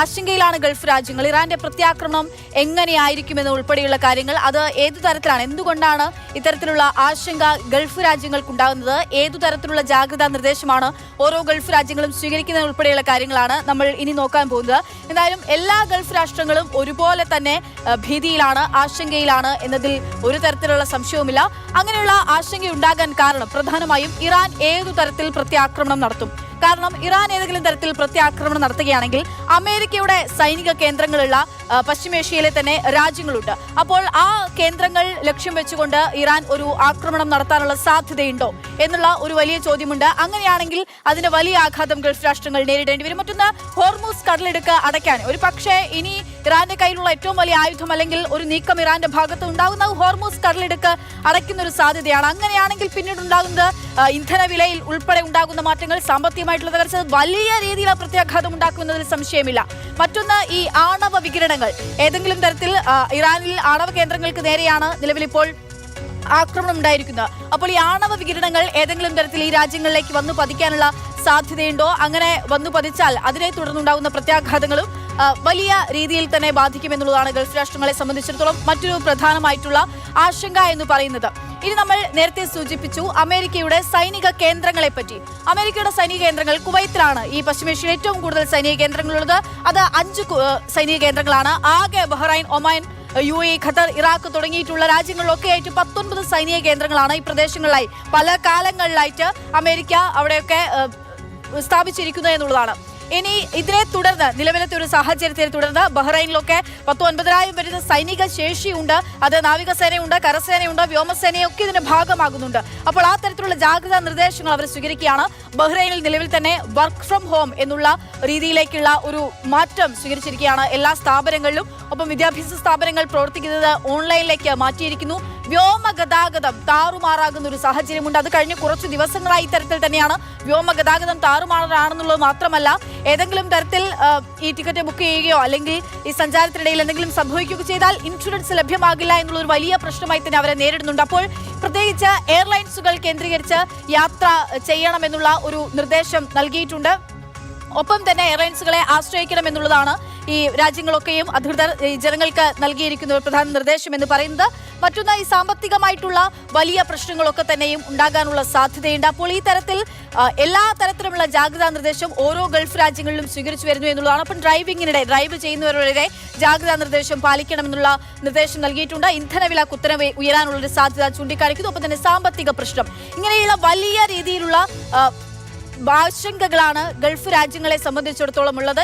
ആശങ്കയിലാണ് ഗൾഫ് രാജ്യങ്ങൾ. ഇറാന്റെ പ്രത്യാക്രമണം എങ്ങനെയായിരിക്കുമെന്ന് ഉൾപ്പെടെയുള്ള കാര്യങ്ങൾ, അത് ഏതു തരത്തിലാണ്, എന്തുകൊണ്ടാണ് ഇത്തരത്തിലുള്ള ആശങ്ക ഗൾഫ് രാജ്യങ്ങൾക്കുണ്ടാകുന്നത്, ഏതു തരത്തിലുള്ള ജാഗ്രതാ നിർദ്ദേശമാണ് ഓരോ ഗൾഫ് രാജ്യങ്ങളും സ്വീകരിക്കുന്നത് ഉൾപ്പെടെയുള്ള കാര്യങ്ങളാണ് നമ്മൾ ഇനി നോക്കാൻ പോകുന്നത്. എന്തായാലും എല്ലാ ഗൾഫ് രാഷ്ട്രങ്ങളും ഒരുപോലെ തന്നെ ഭീതിയിലാണ്, ആശങ്കയിലാണ് എന്നതിൽ ഒരു തരത്തിലുള്ള സംശയവുമില്ല. അങ്ങനെയുള്ള ആശങ്കയുണ്ടാകാൻ കാരണം പ്രധാനമായും ഇറാൻ ഏതു തരത്തിൽ പ്രത്യാക്രമണം നടത്തും. കാരണം ഇറാൻ ഏതെങ്കിലും തരത്തിൽ പ്രത്യാക്രമണം നടത്തുകയാണെങ്കിൽ അമേരിക്കയുടെ സൈനിക കേന്ദ്രങ്ങളുള്ള പശ്ചിമേഷ്യയിലെ തന്നെ രാജ്യങ്ങളുണ്ട്. അപ്പോൾ ആ കേന്ദ്രങ്ങൾ ലക്ഷ്യം വെച്ചുകൊണ്ട് ഇറാൻ ഒരു ആക്രമണം നടത്താനുള്ള സാധ്യതയുണ്ടോ എന്നുള്ള ഒരു വലിയ ചോദ്യമുണ്ട്. അങ്ങനെയാണെങ്കിൽ അതിന്റെ വലിയ ആഘാതം ഗൾഫ് രാഷ്ട്രങ്ങൾ നേരിടേണ്ടി വരും. മറ്റൊന്ന്, ഹോർമൂസ് കടലിടുക്ക് അടയ്ക്കാൻ ഒരു പക്ഷേ ഇനി ഇറാന്റെ കയ്യിലുള്ള ഏറ്റവും വലിയ ആയുധം അല്ലെങ്കിൽ ഒരു നീക്കം ഇറാന്റെ ഭാഗത്ത് ഉണ്ടാകുന്ന ഹോർമൂസ് കടലിടുക്ക് അടയ്ക്കുന്ന ഒരു സാധ്യതയാണ്. അങ്ങനെയാണെങ്കിൽ പിന്നീട് ഉണ്ടാകുന്നത് ഇന്ധന വിലയിൽ ഉൾപ്പെടെ ഉണ്ടാകുന്ന മാറ്റങ്ങൾ, സാമ്പത്തികമായിട്ടുള്ള തകർച്ച വലിയ രീതിയിലുള്ള പ്രത്യാഘാതം ഉണ്ടാക്കുന്നതിൽ സംശയമില്ല. മറ്റൊന്ന്, ഈ ആണവ വികിരണങ്ങൾ ഏതെങ്കിലും തരത്തിൽ ഇറാനിൽ ആണവ കേന്ദ്രങ്ങൾക്ക് നേരെയാണ് നിലവിലിപ്പോൾ ആക്രമണം ഉണ്ടായിരിക്കുന്നത്. അപ്പോൾ ഈ ആണവ വികിരണങ്ങൾ ഏതെങ്കിലും തരത്തിൽ ഈ രാജ്യങ്ങളിലേക്ക് വന്നു പതിക്കാനുള്ള സാധ്യതയുണ്ടോ? അങ്ങനെ വന്നു പതിച്ചാൽ അതിനെ തുടർന്നുണ്ടാകുന്ന പ്രത്യാഘാതങ്ങളും വലിയ രീതിയിൽ തന്നെ ബാധിക്കുമെന്നുള്ളതാണ് ഗൾഫ് രാഷ്ട്രങ്ങളെ സംബന്ധിച്ചിടത്തോളം മറ്റൊരു പ്രധാനമായിട്ടുള്ള ആശങ്ക എന്ന് പറയുന്നത്. ഇനി നമ്മൾ നേരത്തെ സൂചിപ്പിച്ചു അമേരിക്കയുടെ സൈനിക കേന്ദ്രങ്ങളെ പറ്റി. അമേരിക്കയുടെ സൈനിക കേന്ദ്രങ്ങൾ കുവൈത്തിലാണ് ഈ പശ്ചിമേഷ്യയിൽ ഏറ്റവും കൂടുതൽ സൈനിക കേന്ദ്രങ്ങളുള്ളത്. അത് 5 സൈനിക കേന്ദ്രങ്ങളാണ്. ആകെ Bahrain, Oman, UAE, Qatar, Iraq തുടങ്ങിയിട്ടുള്ള രാജ്യങ്ങളിലൊക്കെ ആയിട്ട് 19 സൈനിക കേന്ദ്രങ്ങളാണ് ഈ പ്രദേശങ്ങളിലായി പല കാലങ്ങളിലായിട്ട് അമേരിക്ക അവിടെയൊക്കെ സ്ഥാപിച്ചിരിക്കുന്നത് എന്നുള്ളതാണ്. ഇനി ഇതിനെ തുടർന്ന് നിലവിലത്തെ ഒരു സാഹചര്യത്തെ തുടർന്ന് ബഹ്റൈനിലൊക്കെ 19,000 വരുന്ന സൈനിക ശേഷിയുണ്ട്. അത് നാവികസേനയുണ്ട്, കരസേനയുണ്ട്, വ്യോമസേനയൊക്കെ ഇതിന്റെ ഭാഗമാകുന്നുണ്ട്. അപ്പോൾ ആ തരത്തിലുള്ള ജാഗ്രതാ നിർദ്ദേശങ്ങൾ അവർ സ്വീകരിക്കുകയാണ്. ബഹ്റൈനിൽ നിലവിൽ തന്നെ വർക്ക് ഫ്രം ഹോം എന്നുള്ള രീതിയിലേക്കുള്ള ഒരു മാറ്റം സ്വീകരിച്ചിരിക്കുകയാണ് എല്ലാ സ്ഥാപനങ്ങളിലും. ഒപ്പം വിദ്യാഭ്യാസ സ്ഥാപനങ്ങൾ പ്രവർത്തിക്കുന്നത് ഓൺലൈനിലേക്ക് മാറ്റിയിരിക്കുന്നു. വ്യോമഗതാഗതം താറുമാറാകുന്ന ഒരു സാഹചര്യമുണ്ട്. അത് കഴിഞ്ഞ് കുറച്ച് ദിവസങ്ങളായി ഇത്തരത്തിൽ തന്നെയാണ്. വ്യോമഗതാഗതം താറുമാറാണെന്നുള്ളത് മാത്രമല്ല, ഏതെങ്കിലും തരത്തിൽ ഈ ടിക്കറ്റ് ബുക്ക് ചെയ്യുകയോ അല്ലെങ്കിൽ ഈ സഞ്ചാരത്തിനിടയിൽ എന്തെങ്കിലും സംഭവിക്കുകയോ ചെയ്താൽ ഇൻഷുറൻസ് ലഭ്യമാകില്ല എന്നുള്ളൊരു വലിയ പ്രശ്നമായി തന്നെ അവരെ നേരിടുന്നുണ്ട്. അപ്പോൾ പ്രത്യേകിച്ച് എയർലൈൻസുകൾ കേന്ദ്രീകരിച്ച് യാത്ര ചെയ്യണമെന്നുള്ള ഒരു നിർദ്ദേശം നൽകിയിട്ടുണ്ട്. ഒപ്പം തന്നെ എയർലൈൻസുകളെ ആശ്രയിക്കണം എന്നുള്ളതാണ് ഈ രാജ്യങ്ങളൊക്കെയും അധികൃതർ ജനങ്ങൾക്ക് നൽകിയിരിക്കുന്ന ഒരു പ്രധാന നിർദ്ദേശം എന്ന് പറയുന്നത്. മറ്റൊന്ന്, ഈ സാമ്പത്തികമായിട്ടുള്ള വലിയ പ്രശ്നങ്ങളൊക്കെ തന്നെയും ഉണ്ടാകാനുള്ള സാധ്യതയുണ്ട്. അപ്പോൾ ഈ തരത്തിൽ എല്ലാ തരത്തിലുമുള്ള ജാഗ്രതാ നിർദ്ദേശം ഓരോ ഗൾഫ് രാജ്യങ്ങളിലും സ്വീകരിച്ചു വരുന്നു എന്നുള്ളതാണ്. അപ്പം ഡ്രൈവ് ചെയ്യുന്നവരുടെ ജാഗ്രതാ നിർദ്ദേശം പാലിക്കണമെന്നുള്ള നിർദ്ദേശം നൽകിയിട്ടുണ്ട്. ഇന്ധനവില കുത്തനെ ഉയരാനുള്ളൊരു സാധ്യത ചൂണ്ടിക്കാണിക്കുന്നു. ഒപ്പം തന്നെ സാമ്പത്തിക പ്രശ്നം, ഇങ്ങനെയുള്ള വലിയ രീതിയിലുള്ള ആശങ്കകളാണ് ഗൾഫ് രാജ്യങ്ങളെ സംബന്ധിച്ചിടത്തോളം ഉള്ളത്.